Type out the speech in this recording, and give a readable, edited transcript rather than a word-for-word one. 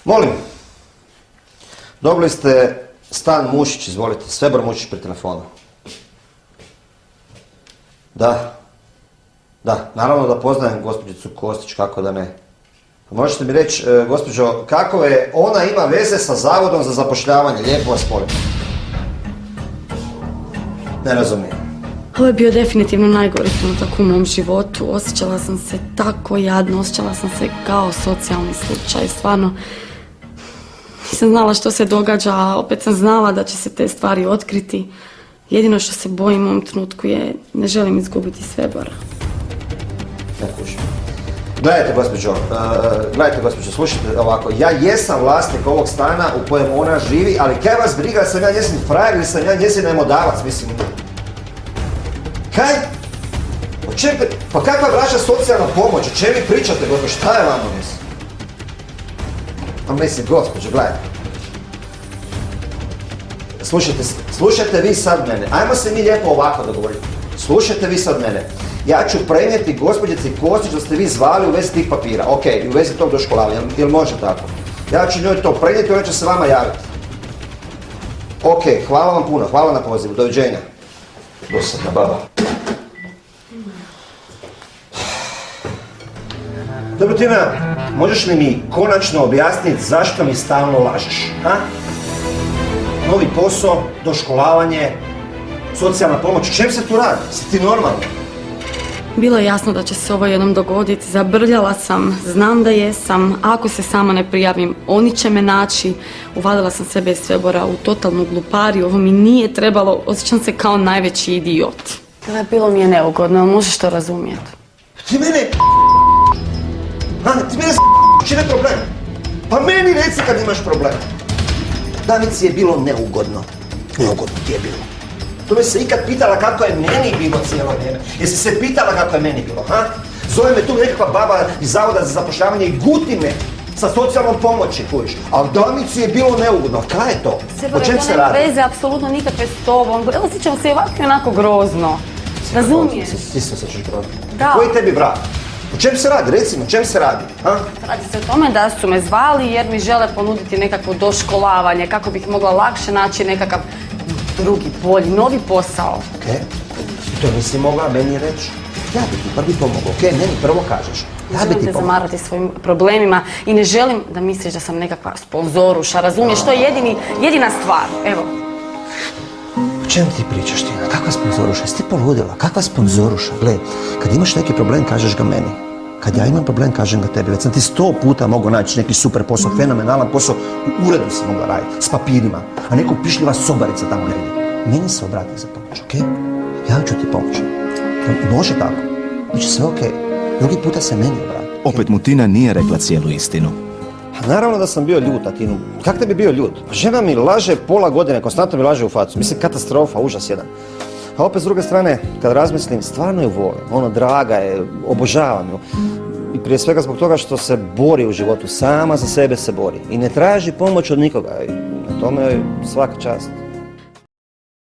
Molim, dobili ste stan Mušić, izvolite, Svebor Mušić pri telefonu. Da, naravno da poznajem gospođicu Kostić, kako da ne. Možete mi reći, gospođo, kakove ona ima veze sa Zavodom za zapošljavanje, lijepo vas molim. Ne razumijem. Ovo je bio definitivno najgori trenutak u mom životu. Osjećala sam se tako jadno, osjećala sam se kao socijalni slučaj. Stvarno, nisam znala što se događa, a opet sam znala da će se te stvari otkriti. Jedino što se bojim u ovom trenutku je, ne želim izgubiti Svebora. Ne kužim. Gledajte, gospođo, slušajte ovako. Ja jesam vlasnik ovog stana u kojem ona živi, ali kaj vas briga, sam ja njezin frajer ili sam ja njezin najmodavac, mislim. Kaj? Pa kakva je vaša socijalna pomoć? O čem vi pričate, gospođo? Šta je vama, mislim? A mislim, gospođo, gledajte. Slušajte vi sad mene. Ajmo se mi lijepo ovako dogovoriti. Slušajte vi sad mene. Ja ću prenijeti gospođici Kostić da ste vi zvali u vezi tih papira. Ok, i u vezi tog doškolavanja. Jel može tako? Ja ću njoj to prenijeti i ona će se vama javiti. Ok, hvala vam puno. Hvala na pozivu. Doviđenja. Dosadna baba. Dobro, Tina, možeš li mi konačno objasniti zašto mi stalno lažeš, ha? Novi posao, doškolavanje, socijalna pomoć, o čem se tu radi? Si ti normalno? Bilo je jasno da će se ovo jednom dogoditi. Zabrljala sam, znam da jesam. Ako se sama ne prijavim, oni će me naći. Uvadila sam sebe i Svebora u totalnu glupariju. Ovo mi nije trebalo. Osjećam se kao najveći idiot. Bilo mi je neugodno, ali možeš to razumjeti. Ti mene čine problem. Pa meni reci kad imaš problem. Danici je bilo neugodno. Neugodno ti je bilo. To me se ikad pitala kako je meni bilo cijelo vrijeme. Jesi se pitala kako je meni bilo, ha? Zove me tu nekakva baba iz Zavoda za zapošljavanje i guti me sa socijalnom pomoći, kužiš. A Danici je bilo neugodno. A kaj je to? O čem se radi? Nema veze, apsolutno nikakve s tobom. Osjećam se ovako i onako grozno. Razumiješ? Ti se osjećaš grozno. Da. Koji tebi brat? O čem se radi? Recimo, o čem se radi? Ha? Radi se o tome da su me zvali jer mi žele ponuditi nekakvo doškolavanje, kako bih mogla lakše naći nekakav drugi, bolji, novi posao. Okej. I to nisi mogla meni reći? Ja bi ti prvi pomogao, okej? Meni prvo kažeš. Ja bi ti pomogao. Ne želim te zamarati svojim problemima i ne želim da misliš da sam nekakva sponzoruša, razumiješ? To je jedina stvar, evo. O čem ti pričaš, Tina? Kakva sponzoruša? Jesi ti poludila? Kakva sponzoruša? Gle, kad imaš neki problem, kažeš ga meni. Kad ja imam problem, kažem ga tebi. Već sam ti 100 puta mogao naći neki super posao, fenomenalan posao. U uredu si mogla raditi, s papirima. A neku pišljiva sobarica tamo negdje. Meni se obrati za pomoć, okej? Ja ću ti pomoći. Može tako. Biće sve okej. Drugi puta se meni obrati. Opet mu Tina nije rekla cijelu istinu. Naravno da sam bio ljut, a Tinu, kak te bi bio ljut? Žena mi laže pola godine, konstantno mi laže u facu. Mislim, katastrofa, užas jedan. A opet s druge strane, kad razmislim, stvarno je volim. Draga je, obožavam ju. I prije svega zbog toga što se bori u životu, sama za sebe se bori. I ne traži pomoć od nikoga. I na tome joj svaka čast.